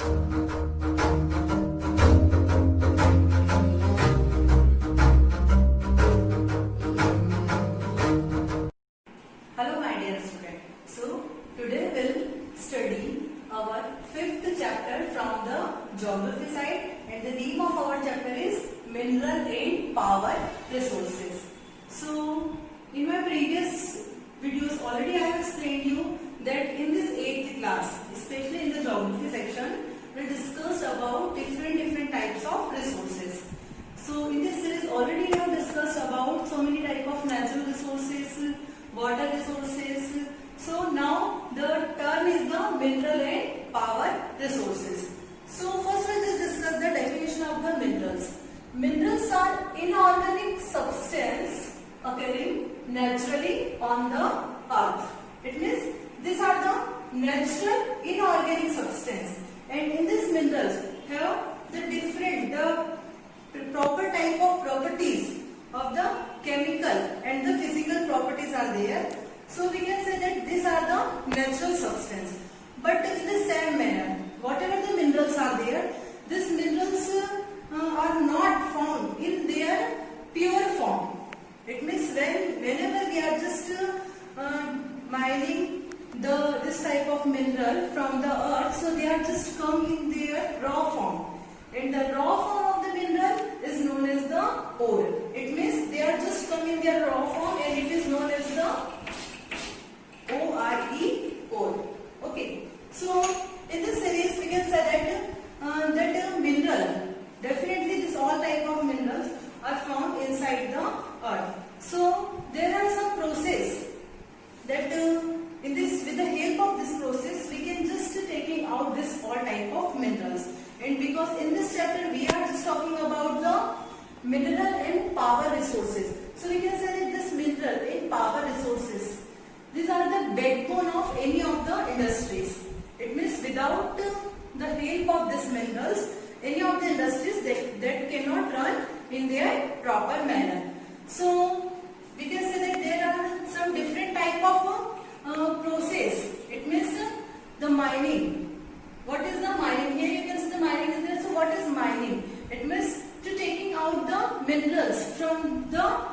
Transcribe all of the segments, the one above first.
Hello my dear student. So today we'll study our fifth chapter from the geography side, and the name of our chapter is Mineral and Power Resources. So in my previous videos already I have explained you that in this 8th class, especially in the geography section, we discussed about different types of resources. So in this series already we have discussed about so many type of natural resources, water resources. So now the term is the mineral and power resources. So first we will discuss the definition of the minerals. Minerals are inorganic substance occurring naturally on the earth. It means these are the natural inorganic substance, and in these minerals have the proper type of properties of the chemical and the physical properties are there. So we can say that these are the natural substance. But in the same manner, whatever the minerals are there, these minerals are not found in their pure form. It means whenever we are just mining this type of mineral from the earth, so they are just come in their raw form. And the raw form of the mineral is known as the ore. It means they are just come in their raw form, and it is known as the ORE, ore. Okay. So in this series we can say that mineral, definitely this all type of minerals are found inside the earth. So there are some process that with the help of this process we can just taking out this all type of minerals. And because in this chapter we are just talking about the mineral and power resources, so we can say that this mineral and power resources, these are the backbone of any of the industries. It means without the help of these minerals, any of the industries that cannot run in their proper manner. So we can say that there are some different type of process. It means the mining. What is the mining? Here you can see the mining is there. So what is mining? It means to taking out the minerals from the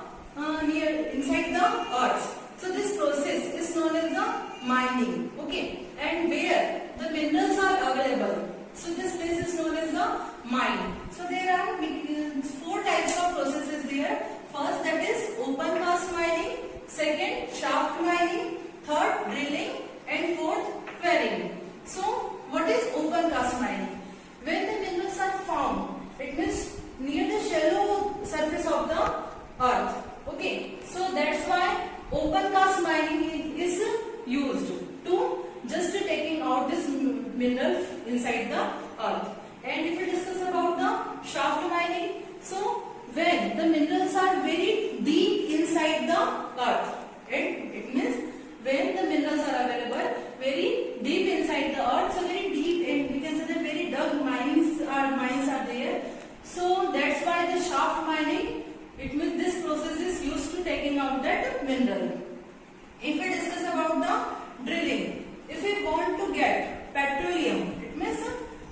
inside the earth. So this process is known as the mining. Okay, and where the minerals are available, so this place is known as the mine. So there are 4 types of processes there. First, that is open cast mining. Second, shaft mining. Third, drilling. And fourth, quarrying. So what is open cast mining? When the minerals are found, it means near the shallow surface of the earth. Okay, so that's why open cast mining is used to just taking out this mineral inside the earth. And if we discuss about the shaft mining, so when the minerals are very deep inside the earth, and it means when the minerals are available very deep inside the earth, so very deep, and we can say that very dark mines are there. So that's why the shaft mining, it means this process is used to taking out that mineral. If we discuss about the drilling, if we want to get petroleum, it means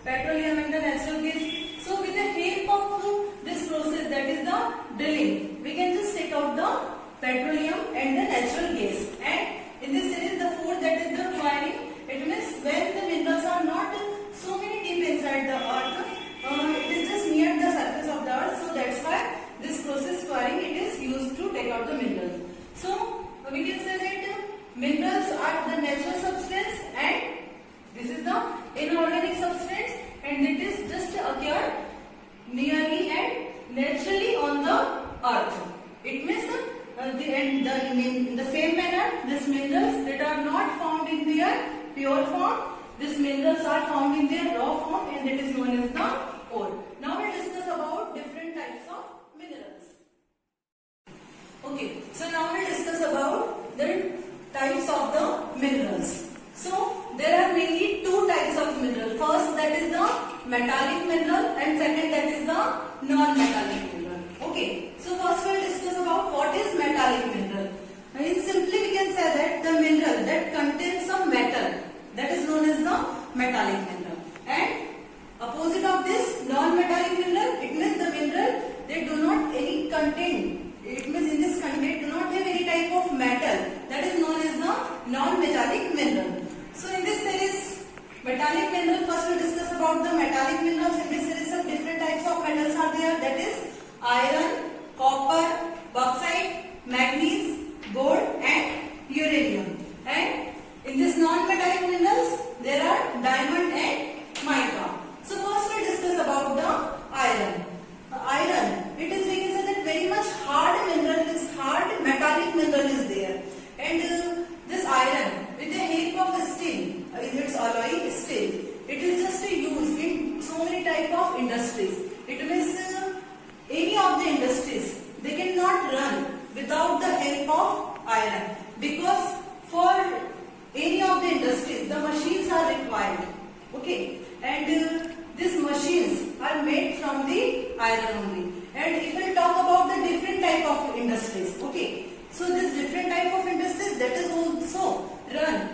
petroleum and the natural gas, so with the help of this process, that is the drilling, we can just take out the petroleum and the natural gas. And in this series, the fourth, that is the quarrying. It means when the minerals are not so many deep inside the earth, it is just near the surface of the earth. So that's why this process quarrying, it is used to take out the minerals. So we can say that minerals are the natural substance, and this is the inorganic substance, and it is just occurred nearly and naturally on the earth. It means in the same manner, these minerals that are not found in their pure form, these minerals are found in their raw form, and it is known as the ore. Now we discuss about different types of minerals. Okay, so now we discuss about the types of the minerals. So there are mainly 2 types of mineral. First, that is the metallic mineral, and second, that is the non-metallic mineral. Okay, so first we will discuss about what is metallic mineral. In simply we can say that the mineral that contains some metal, that is known as the metallic mineral. And children, first we discuss about the metallic minerals. In this series of different types of metals are there, that is iron, copper, bauxite, manganese, gold and uranium. And in this non-metallic minerals there are diamond and mica. So first we discuss about the iron. Iron, it is, we can say that very much hard mineral, is hard metallic mineral is there. And this iron with the help of steel, in its alloy steel, it is just used in so many type of industries. It means any of the industries, they cannot run without the help of iron, because for any of the industries the machines are required. Okay, and these machines are made from the iron only. And if we talk about the different type of industries, okay, so this different type of industries, that is also run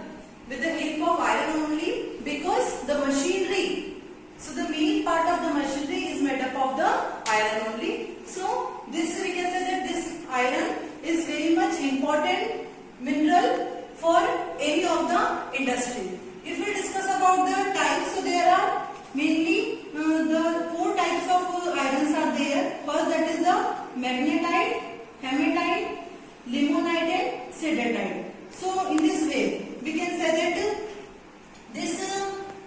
with the help of iron only, because the machinery, so the main part of the machinery is made up of the iron only. So this, we can say that this iron is very much important mineral for any of the industry. If we discuss about the types, so there are mainly the four types of irons are there. First, that is the magnetite, hematite, limonite and siderite. So in this way we can say that this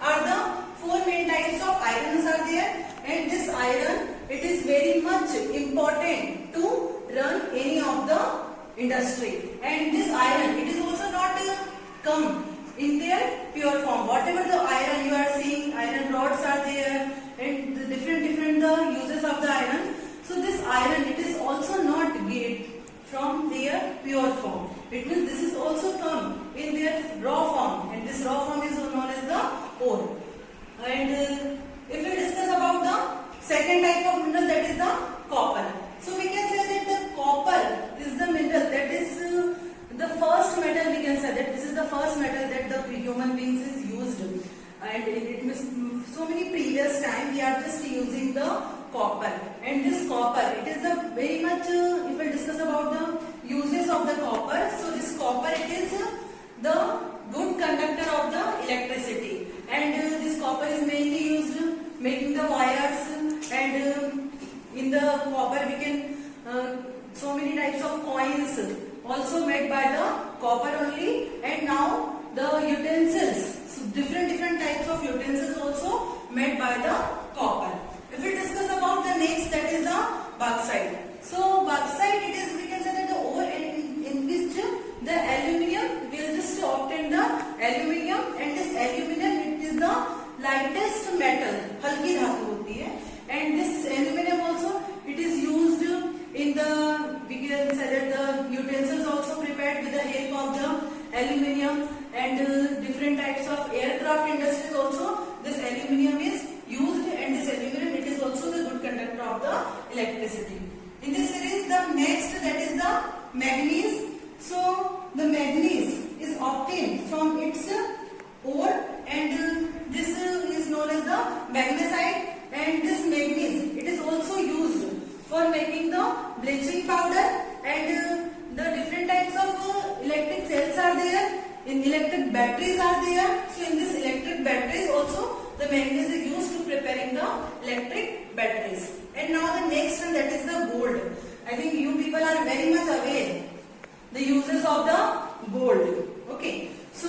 are the four main types of irons are there, and this iron, it is very much important to run any of the industry. And this iron, it is also not come in their pure form. Whatever the iron you are seeing, iron rods are there and the different the uses of the iron. So this iron, it is also not get from their pure form. It means this is also come in their raw form, and this raw form is known as the ore. And if we discuss about the second type of mineral, that is the copper. So we can say that the copper is the mineral that is the first metal, we can say that this is the first metal that the human beings is used. And it means so many previous time we are just using the copper. And this copper, it is a very much, if we discuss about the uses of the copper, so this copper, it is the good conductor of the electricity. And this copper is mainly used making the wires, and in the copper we can so many types of coins also made by the copper only. And now the utensils, so different types of utensils also made by the copper. If we discuss about the next, that is the bauxite. So bauxite, it is, we can say that the ore in which the aluminium, we will just obtain the aluminium, and this aluminium, it is the lightest metal, halki dhatu hoti hai. And this aluminium also, it is used in the, we can say that the utensils also prepared with the help of the aluminium. And different types of aircraft industries also, this aluminium is used, and this aluminium, it is also the good conductor of the electricity. In this series, the next, that is the manganese. So the manganese is obtained from its ore, and this is known as the magnesite. And this manganese, it is also used for making the bleaching powder, and the different types of electric cells are there. In electric batteries are there. So in this electric batteries also the manganese is used to preparing the electric batteries. And now the next one, that is the gold. I think you people are very much aware the uses of the gold. Okay, so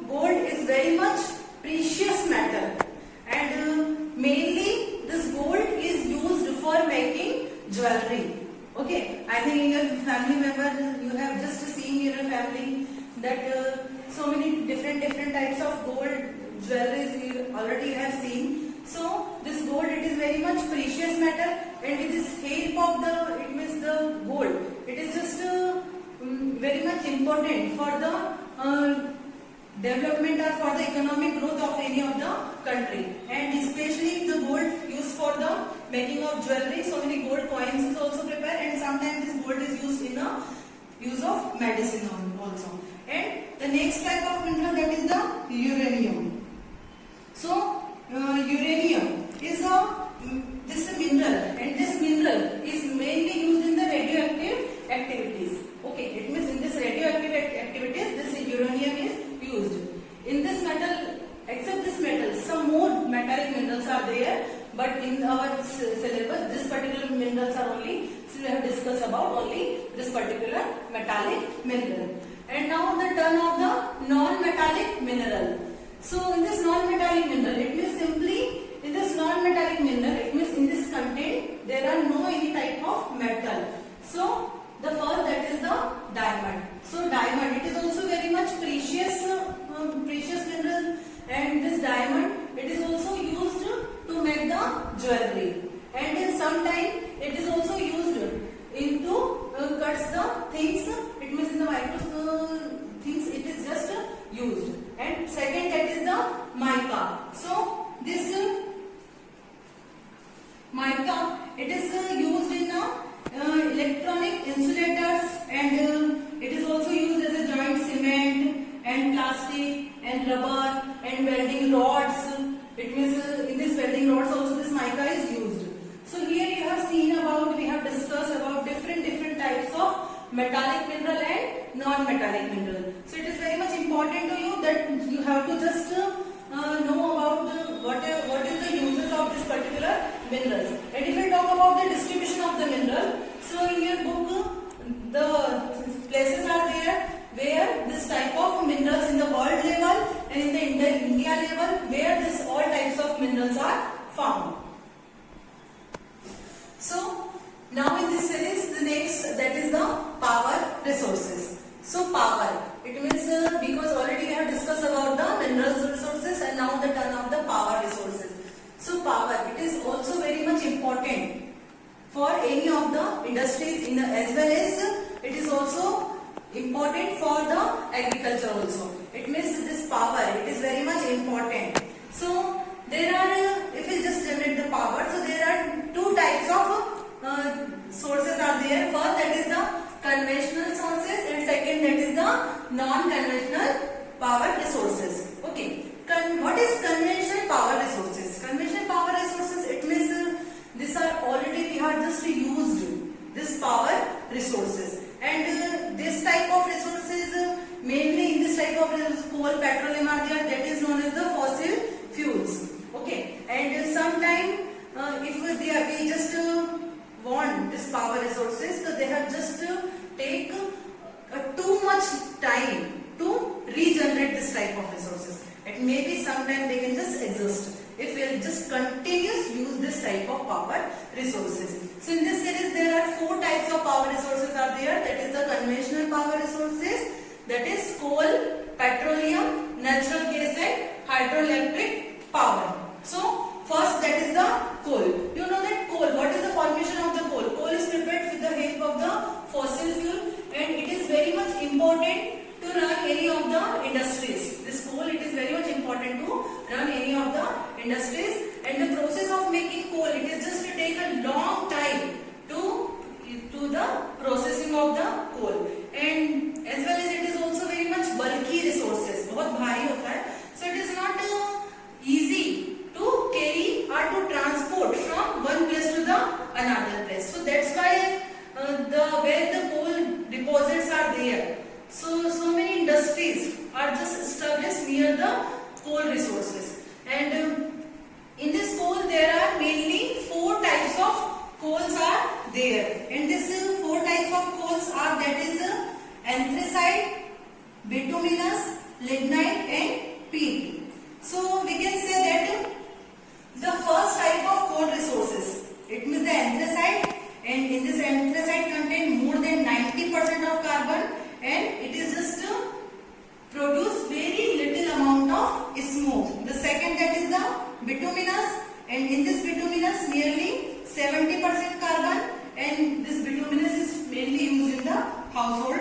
gold is very much precious metal, and mainly this gold is used for making jewelry. Okay, I think in your family member, you have just seen in your family that so many different types of gold jewelries you already have seen. So this gold, it is very much precious metal, and with this help of the, it means the gold, it is just very much important for the development or for the economic growth of any of the country. And especially the gold used for the making of jewelry, so many gold coins is also prepared, and sometimes this gold is used in the use of medicine also. And the next type of mineral, that is the uranium. So uranium is this mineral, and this mineral is mainly used in the radioactive activities. Okay, it means in this radioactive activities, this uranium is used. In this metal, except this metal, some more are there, but in our syllabus, this particular minerals are only, so we have discussed about only this particular metallic mineral. And now the turn of the non-metallic mineral. So in this non-metallic mineral, it means simply in this non-metallic mineral, it means in this content there are no any type of metal. So the first, that is the diamond. So diamond, it is also very much precious mineral, and this diamond, it is also used to make the jewelry, and in some time it is also used into cuts the things. It means in the micro things it is just used. And second, that is the mica. So this mica, it is used in electronic insulators, and it is also used as a joint cement and plastic and rubber and welding rods. It means in this welding rods also this mica is used. So here you have seen about, we have discussed about different types of metallic mineral and non-metallic mineral. So it is very much important to you that you have to just know about what is the uses of this particular minerals. And if I talk about the distribution of the mineral, so in your book the places are there where this type of minerals in the world level and in the India level, where this all types of minerals are found. So now in this series, the next, that is the power resources. So power, it means because already we have discussed about the minerals resources, and now the turn of the power resources. So power, it is also very much important for any of the industries in the, as well as it is also important for the agriculture also. It means this power, it is very much important. So there are, if we just generate the power, so there are two types of sources are there. First, that is the conventional sources, and second, that is the non-conventional power resources. Okay. What is conventional power resources? Conventional power resources, it means these are already we have just used this power resources, and this type of resources mainly in this type of coal, petroleum are there, that is known as the fossil fuels. Okay. And sometime if we just want this power resources, so they have just take too much time to regenerate this type of resources. It may be sometime they can just exist if we just continuously use this type of power resources. So in this series there are four types of power resources are there. That is the conventional power resources, that is coal, petroleum, natural gas and hydroelectric power. So first, that is the coal. You know that coal, what is the formation of the coal? Coal is prepared with the help of the fossil fuel, and it is very much important to run any of the industries. This coal, it is very much important to run any of the industries, and the process of making coal, it is just to take a long time to the processing of the coal, and as well as it is also very much bulky resources, बहुत भारी होता है. So it is not easy to carry or to transport from one place to the another place. So that's why where the coal deposits are there, so many industries are just established near the coal resources. And in this coal there are mainly four types of coals are there, and this four types of coals are, that is anthracite, bituminous, lignite and peat. So we can say that the first type of coal resources, it means the anthracite, and in this anthracite contain more than 90% of carbon, and it is just produce very little amount of smoke. The second, that is the bituminous, and in this bituminous nearly 70% carbon, and this bituminous is mainly used in the household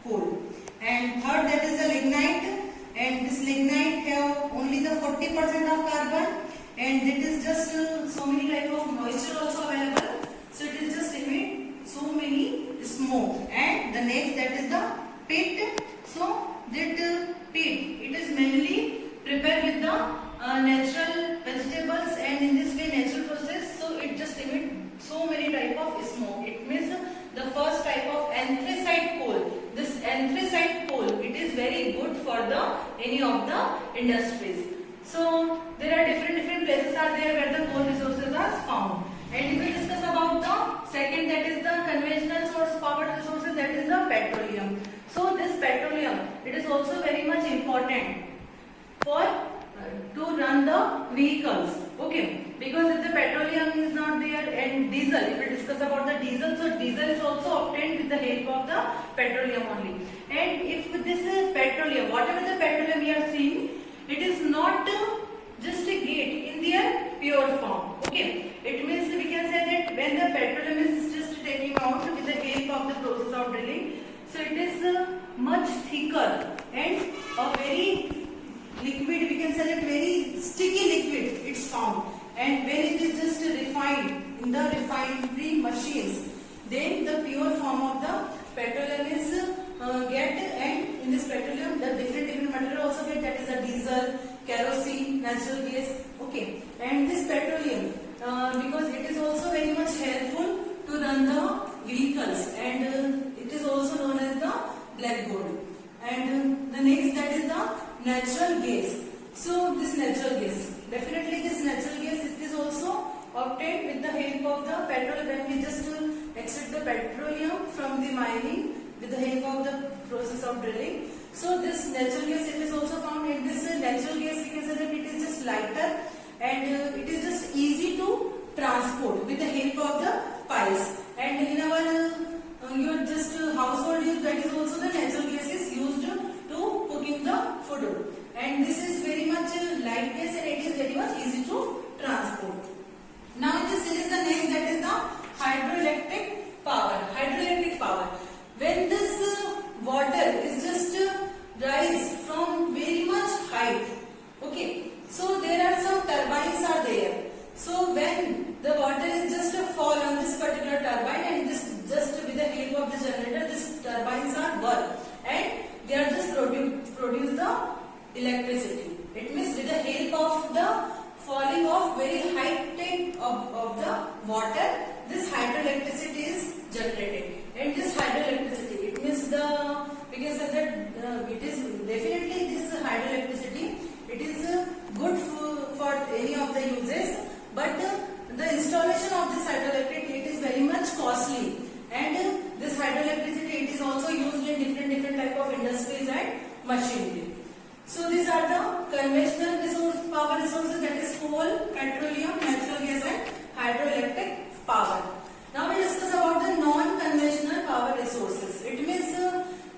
coal. And third, that is the lignite, and this lignite have only the 40% of carbon, and it is just so many type of moisture also available, so it is just emit so many smoke. And the next, that is the peat. So that peat, it is mainly prepared with the natural vegetables, and in this way natural process, so it just emit so many type of smoke. It means the first type of anthracite coal. This anthracite coal, it is very good for the any of the industries. So there are different places places are there where the coal resources are found. And if we discuss about the second, that is the conventional source power resources, that is the petroleum. So this petroleum, it is also very much important for to run the vehicles. Okay, because if the petroleum is not there, and diesel, if we discuss about the diesel, so diesel is also obtained with the help of the petroleum only. And if this is petroleum, whatever the petroleum we are seeing, it is not just a gate in their pure form. Okay, it means we can say that when the petroleum is just taking out with the help of the process of drilling, so it is much thicker and a very liquid, we can say that very sticky liquid it's found. And when it is just refined in the refinery machines, then the pure form of the petroleum is get, and in this petroleum the different material also get, that is a diesel, kerosene, natural gas. Okay, and this petroleum because it is also very much helpful to run the vehicles, and it is also known as the black gold. And the next, that is the natural gas. So this natural gas, definitely this natural gas, it is also obtained with the help of the petrol. When we just extract the petroleum from the mining with the help of the process of drilling, so this natural gas, it is also found. In this natural gas, you can say that it is just lighter, and it is just easy to transport with the help of the piles. And in our your just household use, that is also the natural gas is used to cooking the food. And this is very much light gas, and it is very much easy to transport. Now in this series, the next, that is the hydroelectric power. Hydroelectric power. When this water is just rise from very much height. Okay, so there are some turbines are there. So when the water is just fall on this particular turbine, and this just with the help of the generator, this turbines are work, and they are just produce the electricity. It means with the help of the falling of very high height of the water, this hydroelectricity is generated. And this hydroelectricity, it means the, we can say that it is definitely this hydroelectricity, it is good for any of the uses, but the installation of this hydroelectric, it is very much costly. And this hydroelectricity, it is also used in different type of industries and machinery. So these are the conventional power resources, that is coal, petroleum, natural gas and hydroelectric power. Now we discuss about the non-conventional power resources. It means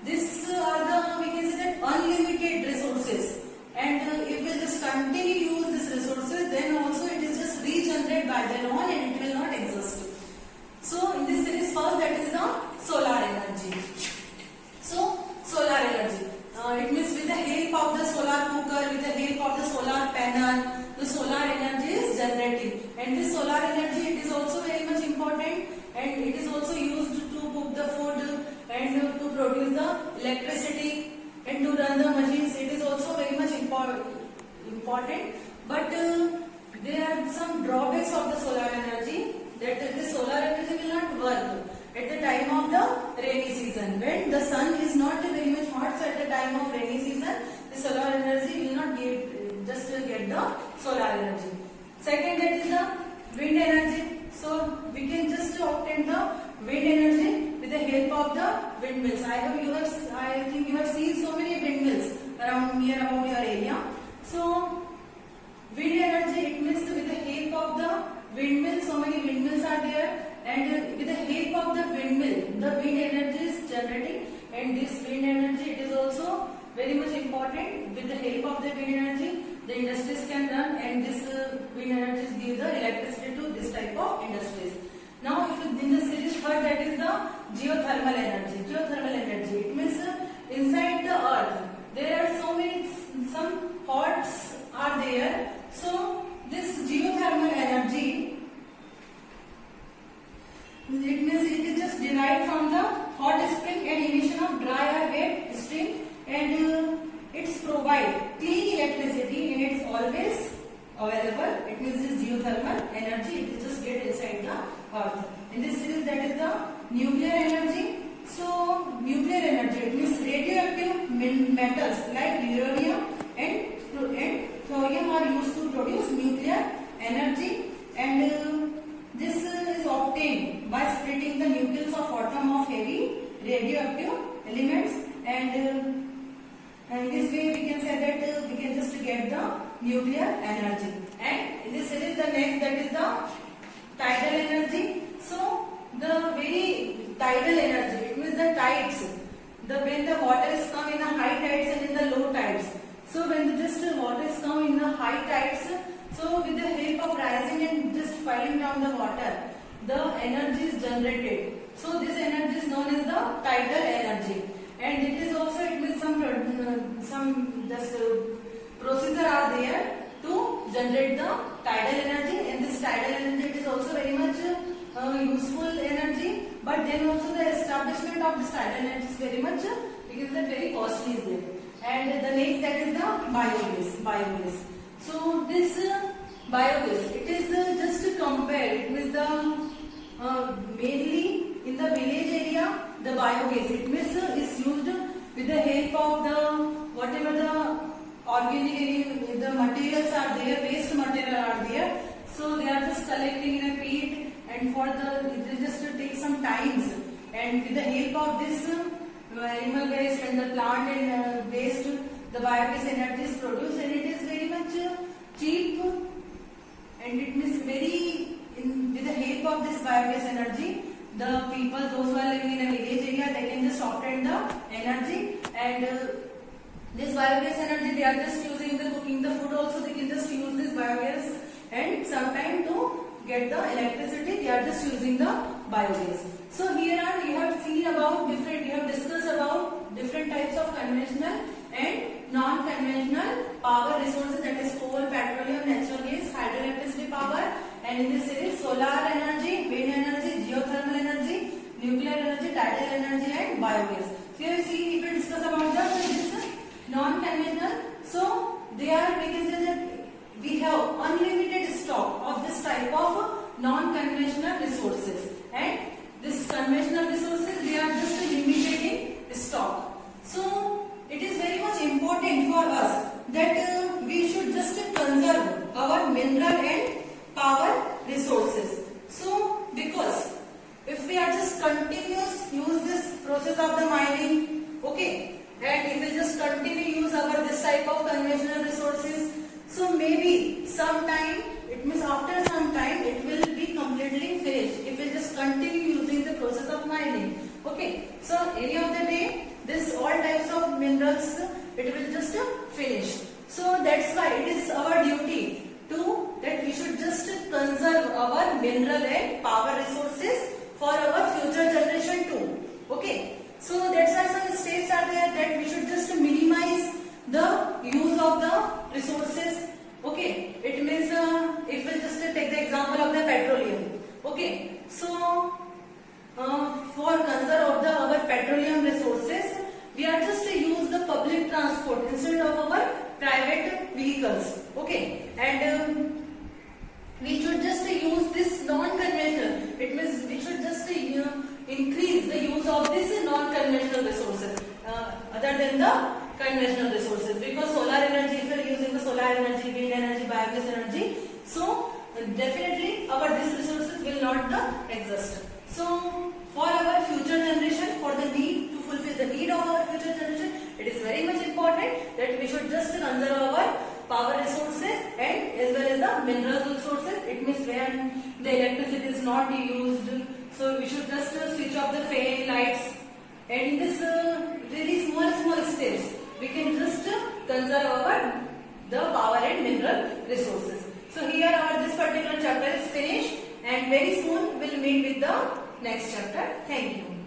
these are the, we can say that, unlimited resources, and if we just continue use these resources, then also it is just regenerated by their own, and it will not exist. So in this series, first, that is the solar energy. So solar energy, it means with the help of the solar cooker, with the help of the solar panel, the solar energy is generating. And this solar energy, it is also very much important, and it is also used to cook the food and to produce the electricity and to run the machines. It is also very much important. But there are some drawbacks of the solar energy, that the solar energy will not work at the time of the rainy season. When the sun is not very much hot, so at the time of rainy season, the solar energy will not get the solar energy. Second, that is the wind energy. So we can just obtain the wind energy with the help of the windmills. I think you have seen so many windmills around your area. So wind energy, it means with the help of the windmill, so many windmills are there, and with the help of the windmill, the wind energy is generating, and this wind energy, it is also very much important. With the help of the wind energy, the industries can run, and this wind energy give the electricity to this type of industries. Now, if in the series third, that is the geothermal energy. Geothermal energy, it means inside the earth there are some hots are there. So this geothermal energy, it means it is just derived from the hot spring and emission of dry or wet stream, and it's provide clean electricity, and it's always available. It means this geothermal energy, it is just get inside the earth. In this series, that is the nuclear energy. So nuclear energy, it means radioactive metals like uranium and thorium are used to produce nuclear energy. radioactive elements, and in this way we can say that we can just get the nuclear energy. And in this series, the next, that is the tidal energy. So the very tidal energy, it means the tides, when the water is come in the high tides and in the low tides. So when the just water is come in the high tides, so with the help of rising and just falling down the water, the energy is generated. So this energy is known as the tidal energy, and it is also, it means some just procedure are there to generate the tidal energy. And this tidal energy, it is also very much useful energy, but then also the establishment of this tidal energy is very much, because that very costly is there. And the next, that is the biogas. So this biogas, it is just compared, it means the mainly in the village area, the biogas, it means is used with the help of the whatever the organic, the materials are there, waste material are there. So they are just collecting in a pit, and for the, they just take some times, and with the help of this animal waste and the plant and waste, the biogas energy is produced, and it is very much cheap, and it means with the help of this biogas energy, the people, those who are living in a village area, they can just obtain the energy. And this biogas energy, they are just using the cooking the food also, they can just use this biogas, and sometime to get the electricity, they are just using the biogas. So here on we have seen about different, we have discussed about different types of conventional and non-conventional power resources, that is coal, petroleum, natural gas, hydroelectricity power, and in this series solar energy, wind energy, geothermal energy, nuclear energy, tidal energy, and biogas. So here we see, if we discuss about this non-conventional, so they are, we can say that we have unlimited stock of this type of non-conventional resources, and this conventional resources, they are just limited in stock. So it is very much important for us that we should just conserve our mineral and power resources. So because if we are just continuous use this process of the mining, okay, and if we just continue use our this type of conventional resources, so maybe sometime, it means after some time, it will be completely finished if we just continue using the process of mining. Okay, so any of the day, this all types of minerals, it will just finish. So that's why it is our duty to that we should just conserve our mineral and power resources for our future generation too. Okay, so that's why some steps are there that we should just minimize the use of the resources. Okay, it means if we just take the example of the petroleum. Okay, so for conserve of our petroleum resources, we are just to use the public transport instead of our private vehicles. Okay, and we should just use this non-conventional. It means we should just increase the use of this non-conventional resources other than the conventional resources, because solar energy, if you are using the solar energy, wind energy, biogas energy, so definitely our these resources will not exist. So for our future generation, for the need to fulfill the need of our future generation, it is very much important that we should just conserve our power resources and as well as the mineral resources. It means when the electricity is not used, so we should just switch off the fan, lights, and in this very small steps, we can just conserve the power and mineral resources. So here our this particular chapter is finished, and very soon we'll meet with the next chapter. Thank you.